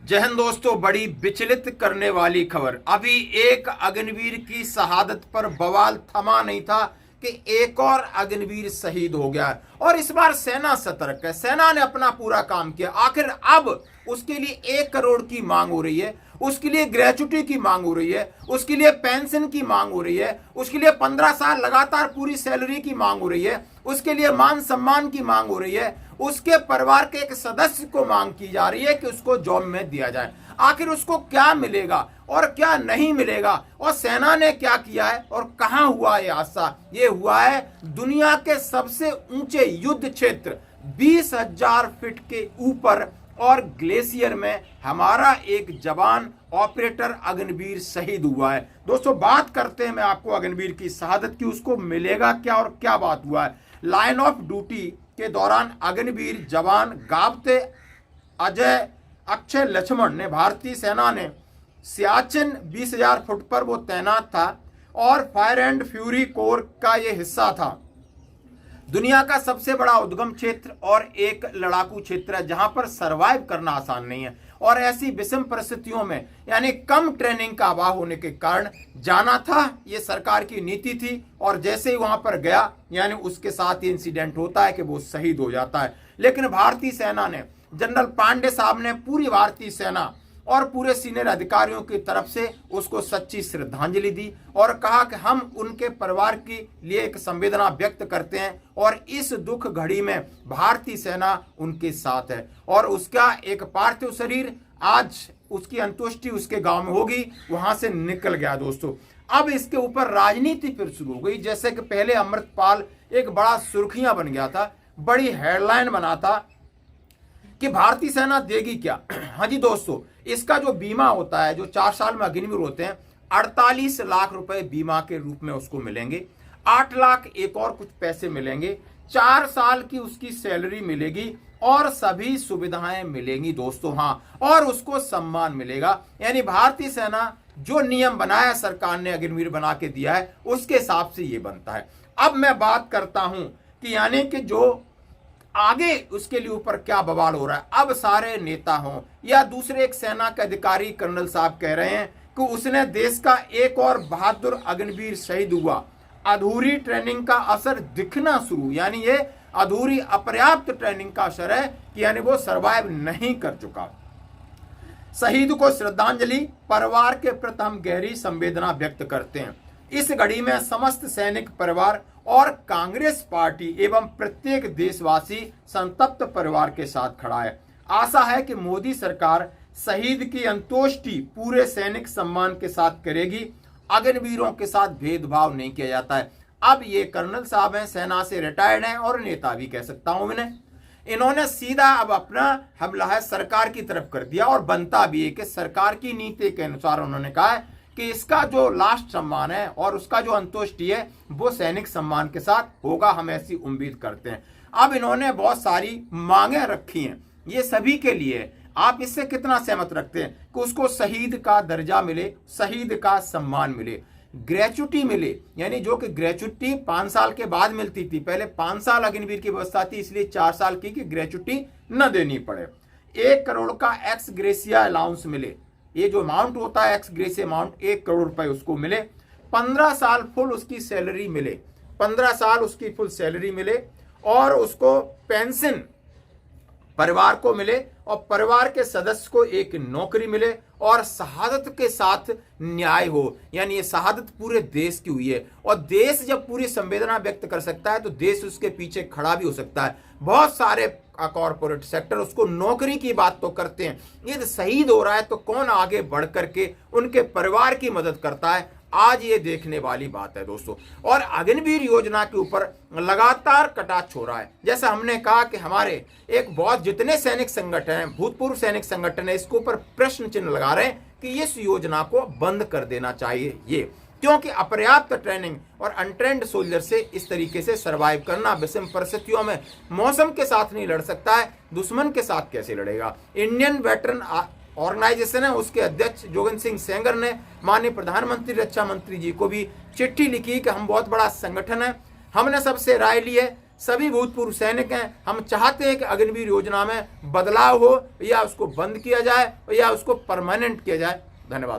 जय हिंद दोस्तों, बड़ी विचलित करने वाली खबर। अभी एक अग्निवीर की शहादत पर बवाल थमा नहीं था कि एक और अग्निवीर शहीद हो गया है। और इस बार सेना सतर्क है, सेना ने अपना पूरा काम किया। आखिर अब उसके लिए 1 करोड़ की मांग हो रही है, उसके लिए ग्रेचुटी की मांग हो रही है, उसके लिए पेंशन की मांग हो रही है, उसके लिए 15 साल लगातार पूरी सैलरी की मांग हो रही है, उसके लिए मान सम्मान की मांग हो रही है, उसके परिवार के एक सदस्य को मांग की जा रही है कि उसको जॉब में दिया जाए। आखिर उसको क्या मिलेगा और क्या नहीं मिलेगा, और सेना ने क्या किया है और कहां हुआ यह हादसा। ये हुआ है दुनिया के सबसे ऊंचे युद्ध क्षेत्र 20,000 फीट के ऊपर, और ग्लेशियर में हमारा एक जवान ऑपरेटर अग्निवीर शहीद हुआ है। दोस्तों, बात करते हैं मैं आपको अग्निवीर की शहादत की, उसको मिलेगा क्या और क्या बात हुआ है। लाइन ऑफ ड्यूटी के दौरान अग्निवीर जवान गावते अजय अक्षय लक्ष्मण ने भारतीय सेना ने सियाचिन 20,000 फुट पर वो तैनात था और फायर एंड फ्यूरी कोर का ये हिस्सा था। दुनिया का सबसे बड़ा उद्गम क्षेत्र और एक लड़ाकू क्षेत्र है जहां पर सरवाइव करना आसान नहीं है, और ऐसी विषम परिस्थितियों में यानी कम ट्रेनिंग का अभाव होने के कारण जाना था, ये सरकार की नीति थी। और जैसे ही वहां पर गया यानी उसके साथ ही इंसिडेंट होता है कि वो शहीद हो जाता है। लेकिन भारतीय सेना ने, जनरल पांडे साहब ने पूरी भारतीय सेना और पूरे सीनियर अधिकारियों की तरफ से उसको सच्ची श्रद्धांजलि दी और कहा कि हम उनके परिवार के लिए एक संवेदना व्यक्त करते हैं और इस दुख घड़ी में भारतीय सेना उनके साथ है। और उसका एक पार्थिव शरीर आज उसकी अंत्येष्टि उसके गांव में होगी, वहां से निकल गया। दोस्तों, अब इसके ऊपर राजनीति फिर शुरू हो गई। जैसे कि पहले अमृतपाल एक बड़ा सुर्खियां बन गया था, बड़ी हेडलाइन बना था कि भारतीय सेना देगी क्या। हाँ जी दोस्तों, इसका जो बीमा होता है, जो 4 साल में अग्निवीर होते हैं, 48 लाख रुपए बीमा के रूप में उसको मिलेंगे, 8 लाख एक और कुछ पैसे मिलेंगे, 4 साल की उसकी सैलरी मिलेगी और सभी सुविधाएं मिलेंगी दोस्तों। हाँ, और उसको सम्मान मिलेगा। यानी भारतीय सेना जो नियम बनाया सरकार ने, अग्निवीर बना के दिया है, उसके हिसाब से ये बनता है। अब मैं बात करता हूं कि यानी कि जो आगे उसके लिए ऊपर क्या बवाल हो रहा है। अब सारे नेता हों या दूसरे एक सेना के अधिकारी कर्नल साहब कह रहे हैं कि उसने देश का एक और बहादुर अग्निवीर शहीद हुआ, अधूरी ट्रेनिंग का असर दिखना शुरू, यानी ये अधूरी अपर्याप्त ट्रेनिंग का असर है कि यानी वो सरवाइव नहीं कर चुका। शहीद को श्रद्धांजलि, परिवार के प्रति हम गहरी संवेदना व्यक्त करते हैं। इस घड़ी में समस्त सैनिक परिवार और कांग्रेस पार्टी एवं प्रत्येक देशवासी संतप्त परिवार के साथ खड़ा है। आशा है कि मोदी सरकार शहीद की अंत्येष्टि पूरे सैनिक सम्मान के साथ करेगी। अग्निवीरों के साथ भेदभाव नहीं किया जाता है। अब ये कर्नल साहब हैं, सेना से रिटायर्ड हैं और नेता भी कह सकता हूं इन्हें। इन्होंने सीधा अब अपना हमला है सरकार की तरफ कर दिया, और बनता भी है कि सरकार की नीति के अनुसार उन्होंने कहा है कि इसका जो लास्ट सम्मान है और उसका जो अंत्येष्टि है वो सैनिक सम्मान के साथ होगा, हम ऐसी उम्मीद करते हैं। अब इन्होंने बहुत सारी मांगे रखी हैं, ये सभी के लिए। आप इससे कितना सहमत रखते हैं कि उसको शहीद का दर्जा मिले, शहीद का सम्मान मिले, ग्रेचुटी मिले, यानी जो कि ग्रेचुटी 5 साल के बाद मिलती थी, पहले 5 साल अग्निवीर की व्यवस्था थी, इसलिए 4 साल की ग्रेचुटी न देनी पड़े। 1 करोड़ का एक्स ग्रेसिया अलाउंस मिले, ये जो अमाउंट होता है एक्स ग्रेसिया अमाउंट 1 करोड़ रुपए उसको मिले। 15 साल फुल उसकी सैलरी मिले, 15 साल उसकी फुल सैलरी मिले, और उसको पेंशन परिवार को मिले, और परिवार के सदस्य को एक नौकरी मिले, और शहादत के साथ न्याय हो। यानी ये शहादत पूरे देश की हुई है, और देश जब पूरी संवेदना व्यक्त कर सकता है तो देश उसके पीछे खड़ा भी हो सकता है। बहुत सारे कॉर्पोरेट सेक्टर उसको नौकरी की बात तो करते हैं, ये शहीद हो रहा है तो कौन आगे बढ़ करके उनके परिवार की मदद करता है, आज ये देखने वाली बात है दोस्तों। और अग्निवीर योजना के ऊपर लगातार कटाक्ष हो रहा है। जैसा हमने कहा कि हमारे एक बहुत जितने सैनिक संगठन हैं, भूतपूर्व सैनिक संगठन है, इसके ऊपर प्रश्न चिन्ह लगा रहे हैं कि इस योजना को बंद कर देना चाहिए, ये क्योंकि अपर्याप्त ट्रेनिंग और अनट्रेंड सोल्जर से इस तरीके से सरवाइव करना विषम परिस्थितियों में, मौसम के साथ नहीं लड़ सकता है, दुश्मन के साथ कैसे लड़ेगा। इंडियन वेटरन ऑर्गेनाइजेशन है, उसके अध्यक्ष जोगेंद्र सिंह सेंगर ने माननीय प्रधानमंत्री रक्षा मंत्री जी को भी चिट्ठी लिखी कि हम बहुत बड़ा संगठन है, हमने सबसे राय ली है सभी भूतपूर्व सैनिक हैं। हम चाहते हैं कि अग्निवीर योजना में बदलाव हो, या उसको बंद किया जाए या उसको परमानेंट किया जाए। धन्यवाद।